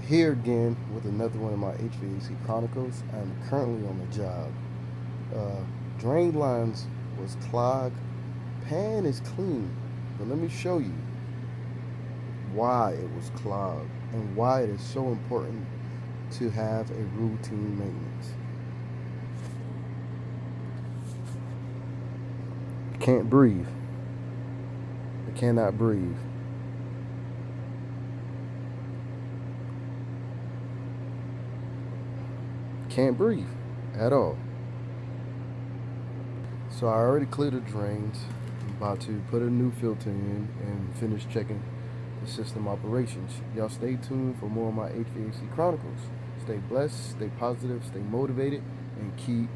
Here again with another one of my HVAC Chronicles. I'm currently on the job. Drain lines was clogged. Pan is clean. But let me show you why it was clogged and why it is so important to have a routine maintenance. I can't breathe. I cannot breathe. Can't breathe at all. So I already cleared the drains. I'm about to put a new filter in and finish checking the system operations. Y'all stay tuned for more of my HVAC Chronicles. Stay blessed, stay positive, stay motivated, and keep